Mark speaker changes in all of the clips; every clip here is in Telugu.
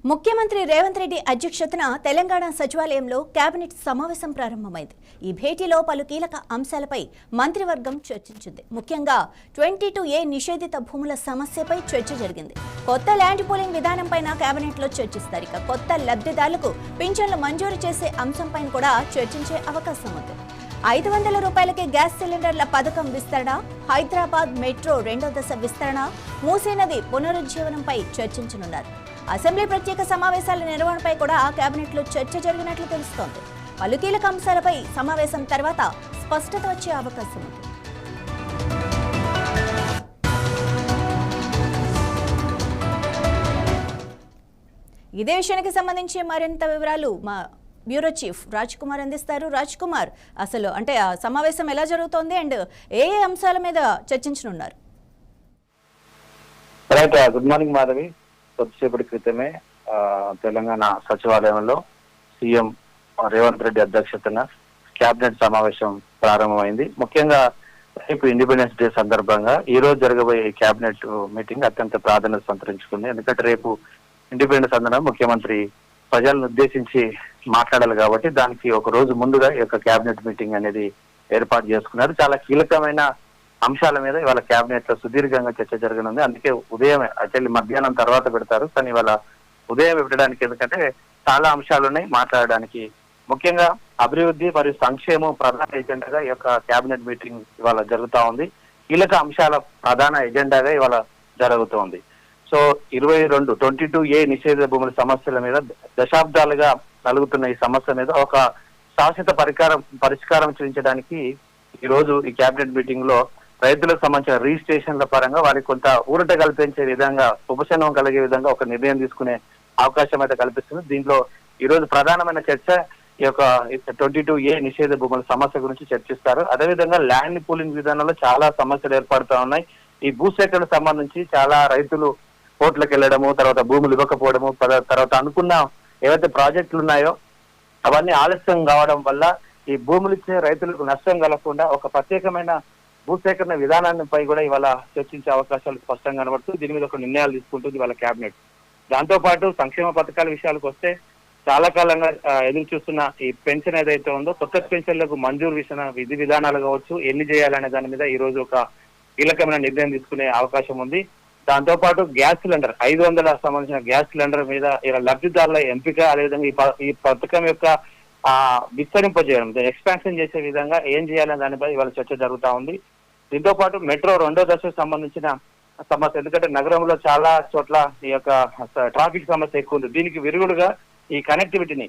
Speaker 1: ముఖ్యమంత్రి రేవంత్ రెడ్డి అధ్యక్షతన తెలంగాణ సచివాలయంలో కేబినెట్ సమావేశం ప్రారంభమైంది. ఈ భేటీలో పలు కీలక అంశాలపై మంత్రివర్గం చర్చించింది. ముఖ్యంగా 22A నిషేధిత భూముల సమస్యపై చర్చ జరిగింది. కొత్త ల్యాండ్ పూలింగ్ విధానంపైన కేబినెట్లో చర్చిస్తారు. ఇక కొత్త లబ్ధిదారులకు పింఛన్లు మంజూరు చేసే అంశంపైన కూడా చర్చించే అవకాశం ఉంది. 500 రూపాయలకే గ్యాస్ సిలిండర్ల పథకం విస్తరణ, హైదరాబాద్ మెట్రో 2వ దశ విస్తరణ, మూసీ నది పునరుజ్జీవనంపై చర్చించనున్నారు. అసెంబ్లీ ప్రత్యేక సమావేశాల నిర్వహణపై కూడా కేబినెట్లో చర్చ జరిగినట్లు తెలుస్తోంది. పలు కీలక అంశాలపై సమావేశం తర్వాత స్పష్టత వచ్చే అవకాశం ఉంది. ఇదే విషయానికి సంబంధించి మరింత వివరాలు మా బ్యూరో చీఫ్ రాజ్ కుమార్ అందిస్తారు. రాజ్ కుమార్, అసలు అంటే ఆ సమావేశం ఎలా జరుగుతోంది అండ్ ఏ అంశాల మీద చర్చించనున్నారు?
Speaker 2: Good morning Madhavi. కొద్దిసేపటి క్రితమే తెలంగాణ సచివాలయంలో సీఎం రేవంత్ రెడ్డి అధ్యక్షతన కేబినెట్ సమావేశం ప్రారంభమైంది. ముఖ్యంగా రేపు ఇండిపెండెన్స్ డే సందర్భంగా ఈ రోజు జరగబోయే కేబినెట్ మీటింగ్ అత్యంత ప్రాధాన్యత సంతరించుకుంది. ఎందుకంటే రేపు ఇండిపెండెన్స్ సందర్భంగా ముఖ్యమంత్రి ప్రజలను ఉద్దేశించి మాట్లాడాలి కాబట్టి దానికి ఒక రోజు ముందుగా ఈ యొక్క కేబినెట్ మీటింగ్ అనేది ఏర్పాటు చేసుకున్నారు. చాలా కీలకమైన అంశాల మీద ఇవాళ కేబినెట్ లో సుదీర్ఘంగా చర్చ జరగనుంది. అందుకే ఉదయమే యాక్చువల్లీ మధ్యాహ్నం తర్వాత పెడతారు, కానీ ఇవాళ ఉదయం పెట్టడానికి ఎందుకంటే చాలా అంశాలు ఉన్నాయి మాట్లాడడానికి. ముఖ్యంగా అభివృద్ధి మరియు సంక్షేమం ప్రధాన ఎజెండాగా ఈ యొక్క కేబినెట్ మీటింగ్ ఇవాళ జరుగుతా ఉంది. కీలక అంశాల ప్రధాన ఎజెండాగా ఇవాళ జరుగుతోంది. సో 22A నిషేధ భూముల సమస్యల మీద దశాబ్దాలుగా నలుగుతున్న ఈ సమస్య మీద ఒక శాశ్వత పరిష్కారం చూపించడానికి ఈ రోజు ఈ కేబినెట్ మీటింగ్ లో రైతులకు సంబంధించిన రిజిస్ట్రేషన్ల పరంగా వారికి కొంత ఊరట కల్పించే విధంగా, ఉపశమనం కలిగే విధంగా ఒక నిర్ణయం తీసుకునే అవకాశం అయితే కల్పిస్తుంది. దీంట్లో ఈ రోజు ప్రధానమైన చర్చ ఈ యొక్క 22A నిషేధ భూముల సమస్య గురించి చర్చిస్తారు. అదేవిధంగా ల్యాండ్ పూలింగ్ విధానంలో చాలా సమస్యలు ఏర్పడుతూ ఉన్నాయి. ఈ భూసేకరణకు సంబంధించి చాలా రైతులు కోర్టులకు వెళ్ళడము, తర్వాత భూములు ఇవ్వకపోవడము, తర్వాత అనుకున్న ఏవైతే ప్రాజెక్టులు ఉన్నాయో అవన్నీ ఆలస్యం కావడం వల్ల ఈ భూములు ఇచ్చే రైతులకు నష్టం కలగకుండా ఒక ప్రత్యేకమైన భూసేకరణ విధానాన్నిపై కూడా ఇవాళ చర్చించే అవకాశాలు స్పష్టంగా కనబడుతుంది. దీని మీద ఒక నిర్ణయాలు తీసుకుంటుంది ఇవాళ కేబినెట్. దాంతో పాటు సంక్షేమ పథకాల విషయాలకు వస్తే చాలా కాలంగా ఎదురు చూస్తున్న ఈ పెన్షన్ ఏదైతే ఉందో కొత్త పెన్షన్లకు మంజూరు విధి విధానాలు కావచ్చు, ఎన్ని చేయాలనే దాని మీద ఈ రోజు ఒక కీలకమైన నిర్ణయం తీసుకునే అవకాశం ఉంది. దాంతో పాటు గ్యాస్ సిలిండర్ 500 సంబంధించిన గ్యాస్ సిలిండర్ మీద ఇలా లబ్ధిదారుల ఎంపిక, అదేవిధంగా ఈ పథకం యొక్క విస్తరింపజేయడం, ఎక్స్పాన్షన్ చేసే విధంగా ఏం చేయాలనే దానిపై ఇవాళ చర్చ జరుగుతా ఉంది. దీంతో పాటు మెట్రో 2వ దశకు సంబంధించిన సమస్య, ఎందుకంటే నగరంలో చాలా చోట్ల ఈ యొక్క ట్రాఫిక్ సమస్య ఎక్కువ ఉంది. దీనికి విరుగుడుగా ఈ కనెక్టివిటీని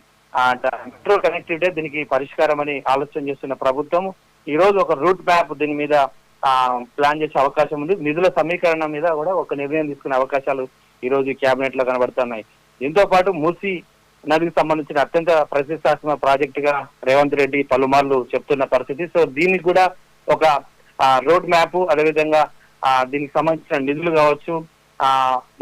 Speaker 2: మెట్రో కనెక్టివిటీ దీనికి పరిష్కారం అని ఆలోచన చేస్తున్న ప్రభుత్వం ఈ రోజు ఒక రూట్ మ్యాప్ దీని మీద ప్లాన్ చేసే అవకాశం ఉంది. నిధుల సమీకరణ మీద కూడా ఒక నిర్ణయం తీసుకునే అవకాశాలు ఈ రోజు కేబినెట్ లో కనబడుతున్నాయి. దీంతో పాటు మూసీ నదికి సంబంధించిన అత్యంత ప్రతిష్టాత్మక ప్రాజెక్ట్ గా రేవంత్ రెడ్డి పలుమార్లు చెప్తున్న పరిస్థితి. సో దీనికి కూడా ఒక రోడ్ మ్యాప్, అదేవిధంగా దీనికి సంబంధించిన నిధులు కావచ్చు,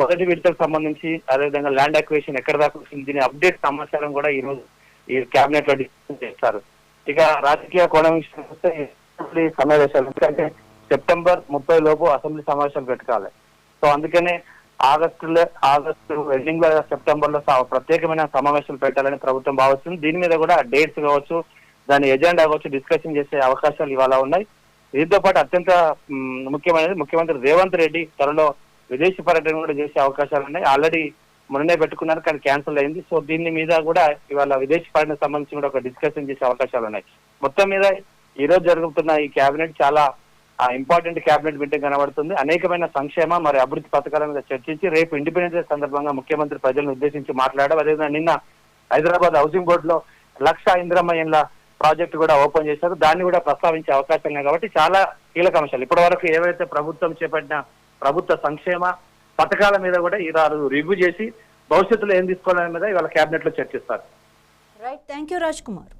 Speaker 2: మొదటి విడతకు సంబంధించి అదేవిధంగా ల్యాండ్ అక్విజిషన్ ఎక్కడ దాకా వచ్చింది, దీని అప్డేట్ సమాచారం కూడా ఈ రోజు ఈ కేబినెట్ లో డిస్కస్ చేస్తారు. ఇక రాజకీయ కోణం విషయం వస్తే అసెంబ్లీ సమావేశాలు, ఎందుకంటే సెప్టెంబర్ 30 లోపు అసెంబ్లీ సమావేశాలు పెట్టుకోవాలి. సో అందుకనే ఆగస్టు ఎండింగ్ లో సెప్టెంబర్ లో ప్రత్యేకమైన సమావేశాలు పెట్టాలని ప్రభుత్వం భావిస్తుంది. దీని మీద కూడా డేట్స్ కావచ్చు, దాని ఎజెండా కావచ్చు డిస్కషన్ చేసే అవకాశాలు ఇవాళ ఉన్నాయి. దీంతో పాటు అత్యంత ముఖ్యమైనది ముఖ్యమంత్రి రేవంత్ రెడ్డి త్వరలో విదేశీ పర్యటన కూడా చేసే అవకాశాలు ఉన్నాయి. ఆల్రెడీ మొన్ననే పెట్టుకున్నారు, కానీ క్యాన్సిల్ అయింది. సో దీని మీద కూడా ఇవాళ విదేశీ పర్యటనకు సంబంధించి కూడా ఒక డిస్కషన్ చేసే అవకాశాలు ఉన్నాయి. మొత్తం మీద ఈ రోజు జరుగుతున్న ఈ కేబినెట్ చాలా ఇంపార్టెంట్ కేబినెట్ మీటింగ్ కనబడుతుంది. అనేకమైన సంక్షేమ మరియు అభివృద్ధి పథకాల మీద చర్చించి రేపు ఇండిపెండెన్స్ డే సందర్భంగా ముఖ్యమంత్రి ప్రజలను ఉద్దేశించి మాట్లాడడం. అదేవిధంగా నిన్న హైదరాబాద్ హౌసింగ్ బోర్డు లో 1,00,000 ఇందిరమ్మ ఇండ్ల ప్రాజెక్టు కూడా ఓపెన్ చేశారు. దాన్ని కూడా ప్రస్తావించే అవకాశాలు ఉన్నాయి. కాబట్టి చాలా కీలక అంశాలు ఇప్పటి వరకు ఏవైతే ప్రభుత్వం చేపట్టిన ప్రభుత్వ సంక్షేమ పథకాల మీద కూడా ఈ రివ్యూ చేసి భవిష్యత్తులో ఏం తీసుకోవాలనే మీద ఇవాళ కేబినెట్ లో చర్చిస్తారు.
Speaker 1: Right, thank you Raj Kumar.